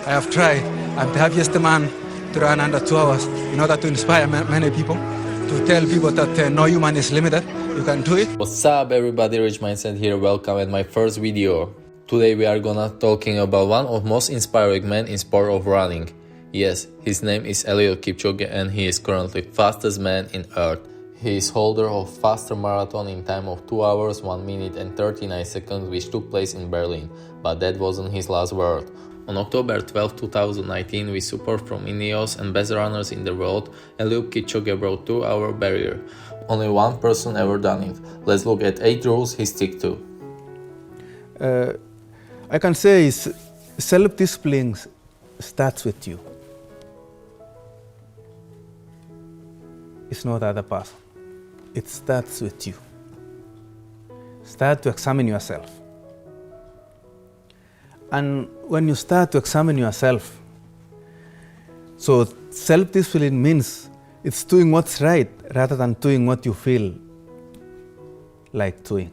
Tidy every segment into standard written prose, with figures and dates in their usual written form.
I have tried. I'm the happiest man to run under 2 hours in order to inspire many people, to tell people that no human is limited. You can do it. What's up everybody, Rich Mindset here, welcome at my first video. Today we are gonna talking about one of most inspiring men in sport of running. Yes, his name is Eliud Kipchoge and he is currently fastest man in earth. He is holder of faster marathon in time of 2 hours, 1 minute and 39 seconds which took place in Berlin. But that wasn't his last word. On October 12, 2019, with support from Ineos and best runners in the world, Eliud Kipchoge broke 2-hour barrier. Only one person ever done it. Let's look at 8 rules he stick to. I can say self-discipline starts with you. It's not the other person. It starts with you. Start to examine yourself. And when you start to examine yourself, so self-discipline means it's doing what's right rather than doing what you feel like doing.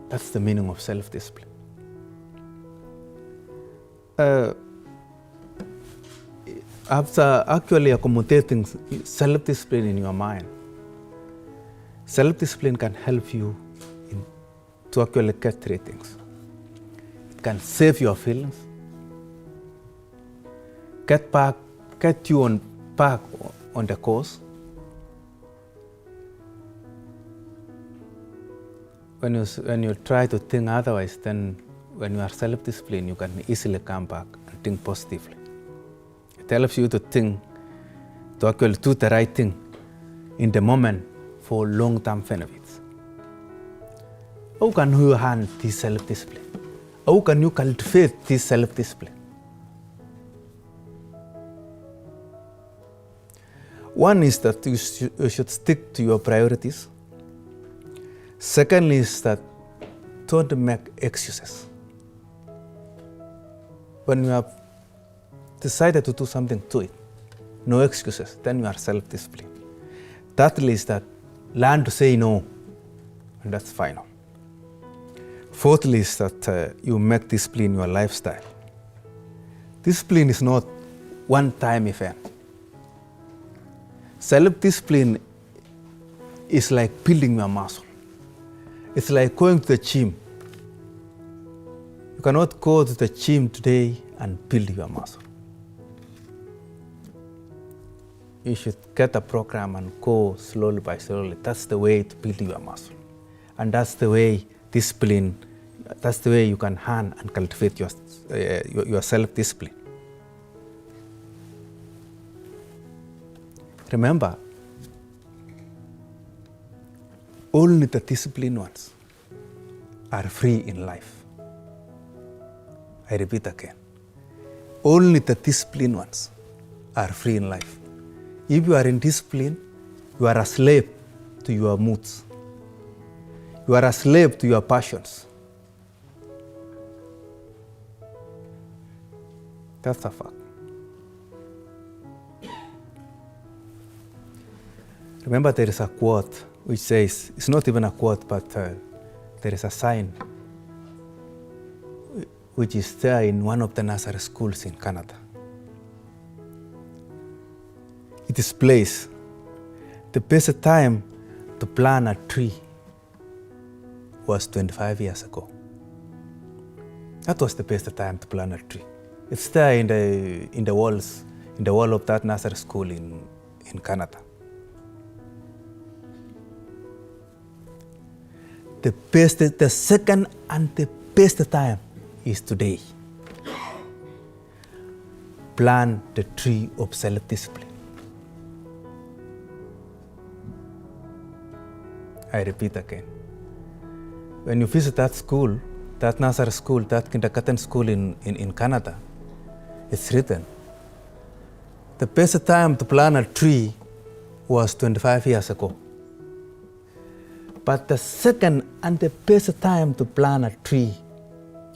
That's the meaning of self-discipline. After actually accommodating self-discipline in your mind, self-discipline can help you to actually get 3 things. It can save your feelings, get you back on the course. When you try to think otherwise, then when you are self-disciplined, you can easily come back and think positively. It helps you to think, to actually do the right thing in the moment for long-term benefits. How can you harness this self-discipline? How can you cultivate this self-discipline? One is that you should stick to your priorities. Second is that don't make excuses. When you have decided to do something, do it. No excuses, then you are self-disciplined. Thirdly is that learn to say no, and that's final. Fourthly is that you make discipline your lifestyle. Discipline is not one-time event. Self-discipline is like building your muscle. It's like going to the gym. You cannot go to the gym today and build your muscle. You should get a program and go slowly by slowly. That's the way to build your muscle. And that's the way discipline, that's the way you can harness and cultivate your self-discipline. Remember, only the disciplined ones are free in life. I repeat again. Only the disciplined ones are free in life. If you are in discipline, you are a slave to your moods. You are a slave to your passions. That's a fact. Remember, there is a quote which says, it's not even a quote, but there is a sign which is there in one of the nursery schools in Canada. It displays the best time to plant a tree was 25 years ago. That was the best time to plant a tree. It's there in the wall of that nursery school in Canada. The second and the best time is today. Plant the tree of self-discipline. I repeat again. When you visit that school, that nursery school, that kindergarten school in Canada, it's written, the best time to plant a tree was 25 years ago. But the second and the best time to plant a tree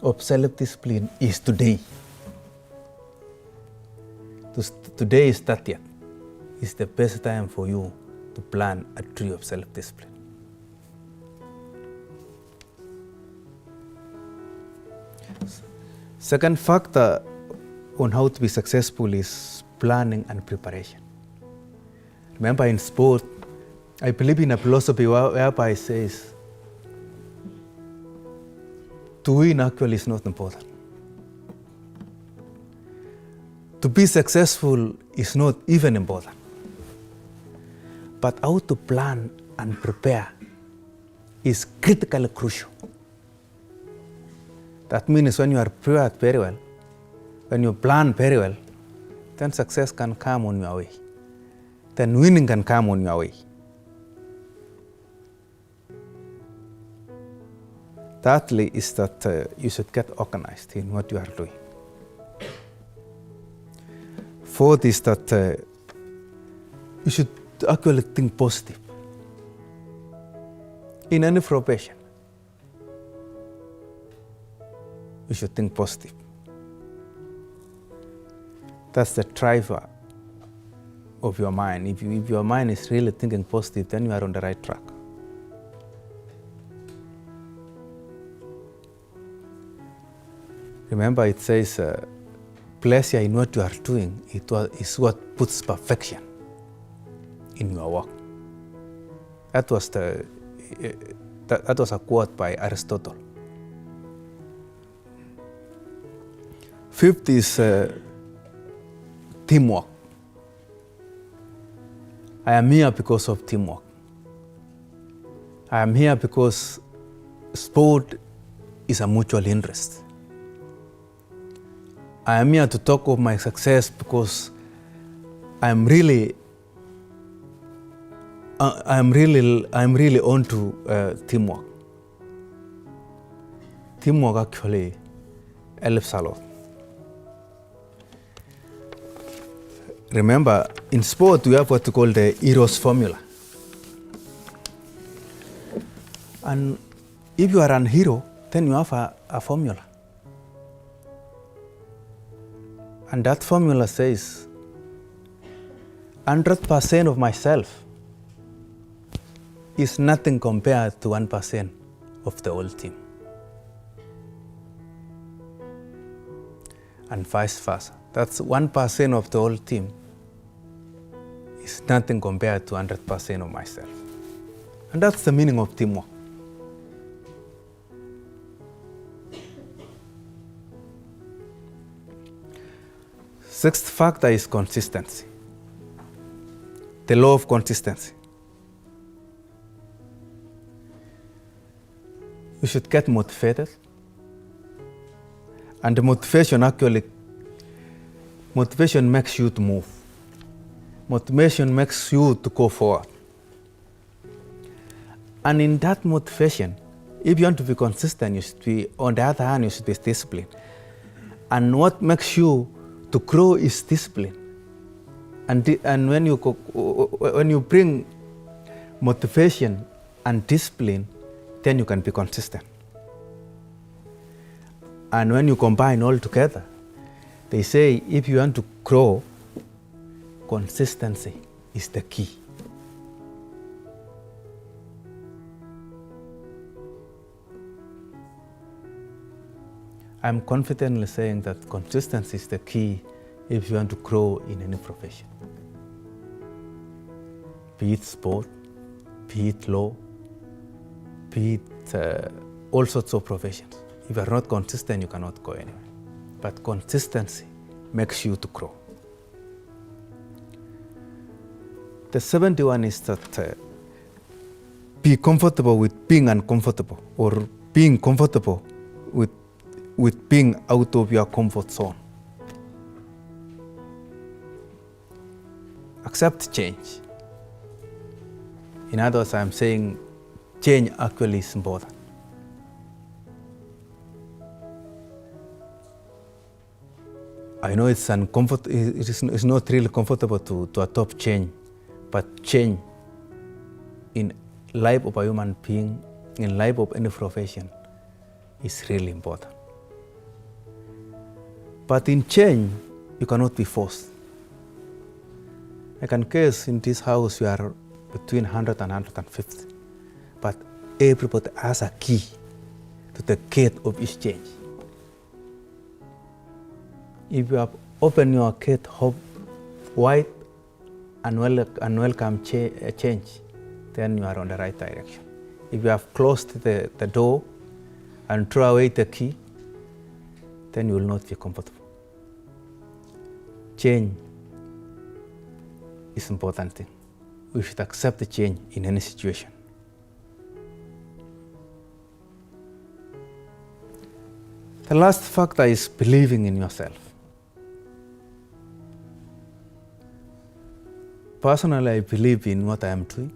of self-discipline is today. Today is 30th. It's the best time for you to plant a tree of self-discipline. Second factor on how to be successful is planning and preparation. Remember, in sport, I believe in a philosophy whereby it says, to win actually is not important. To be successful is not even important. But how to plan and prepare is critically crucial. That means when you are prepared very well, when you plan very well, then success can come on your way. Then winning can come on your way. Thirdly is that you should get organized in what you are doing. Fourth is that you should actually think positive in any profession. You should think positive. That's the driver of your mind. If your mind is really thinking positive, then you are on the right track. Remember, it says, pleasure in what you are doing is what puts perfection in your work. That was a quote by Aristotle. Fifth is teamwork. I am here because of teamwork. I am here because sport is a mutual interest. I am here to talk of my success because I am really onto teamwork. Teamwork actually helps a lot. Remember, in sport we have what we call the hero's formula. And if you are an hero, then you have a formula. And that formula says 100% of myself is nothing compared to 1% of the whole team. And vice versa. That's 1% of the whole team is nothing compared to 100% of myself. And that's the meaning of teamwork. Sixth factor is consistency. The law of consistency. You should get motivated. And the motivation makes you to move. Motivation makes you to go forward. And in that motivation, if you want to be consistent, you should be, on the other hand, you should be disciplined. And what makes you to grow is discipline. And when you bring motivation and discipline, then you can be consistent. And when you combine all together, they say if you want to grow, consistency is the key. I'm confidently saying that consistency is the key if you want to grow in any profession. Be it sport, be it law, be it all sorts of professions. If you are not consistent, you cannot go anywhere. But consistency makes you to grow. The 71 is that be comfortable with being uncomfortable, or being comfortable with being out of your comfort zone. Accept change. In other words, I'm saying change actually is important. I know it's not really comfortable to adopt change, but change in life of a human being, in life of any profession, is really important. But in change, you cannot be forced. I can guess in this house you are between 100 and 150, but everybody has a key to the gate of each change. If you have open your gate wide and welcome change, then you are on the right direction. If you have closed the door and throw away the key, then you will not be comfortable. Change is an important thing. We should accept the change in any situation. The last factor is believing in yourself. Personally, I believe in what I am doing.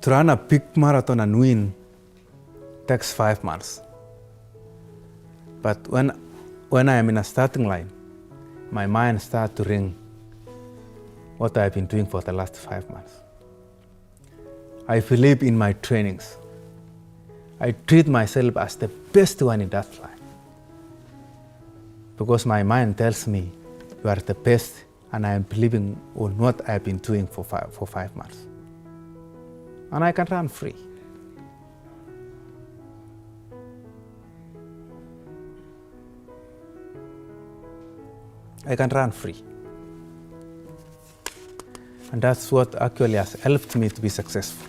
To run a big marathon and win takes 5 months. But when I am in a starting line, my mind starts to ring what I've been doing for the last 5 months. I believe in my trainings. I treat myself as the best one in that line. Because my mind tells me you are the best, and I am believing on what I've been doing for 5 months. And I can run free. I can run free. And that's what actually has helped me to be successful.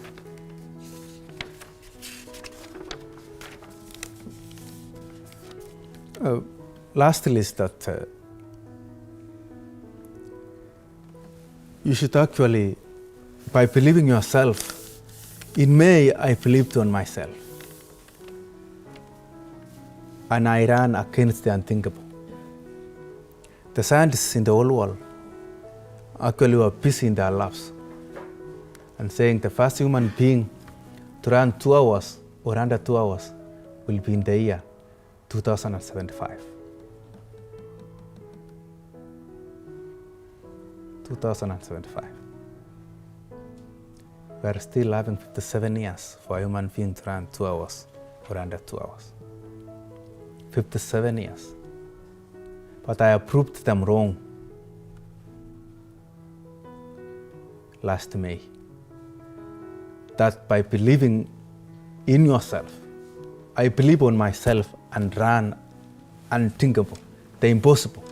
Lastly is that you should actually, by believing yourself, in May I believed on myself. And I ran against the unthinkable. The scientists in the whole world actually were busy in their labs and saying the first human being to run 2 hours or under 2 hours will be in the year 2075. 2075. We are still having 57 years for a human being to run 2 hours or under 2 hours. 57 years. But I proved them wrong last May. That by believing in yourself, I believe on myself and ran unthinkable, the impossible.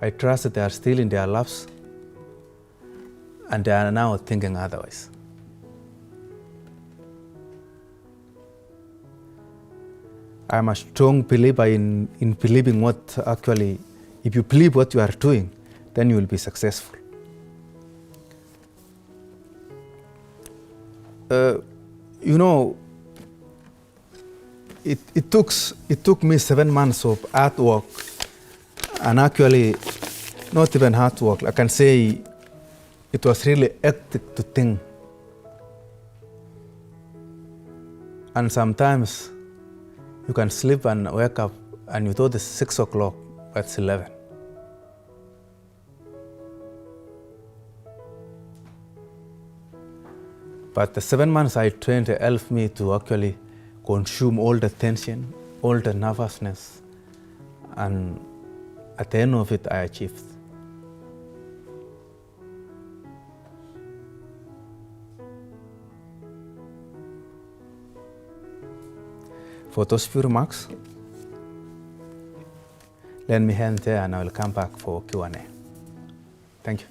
I trust that they are still in their labs and they are now thinking otherwise. I am a strong believer in believing what actually, if you believe what you are doing, then you will be successful. It took me 7 months of hard work, and actually not even hard work. I can say it was really hectic to think. And sometimes you can sleep and wake up and you thought it's 6 o'clock, but it's 11. But the 7 months I trained helped me to actually consume all the tension, all the nervousness, and at the end of it, I achieved. For those few remarks, let me end there and I will come back for Q&A. Thank you.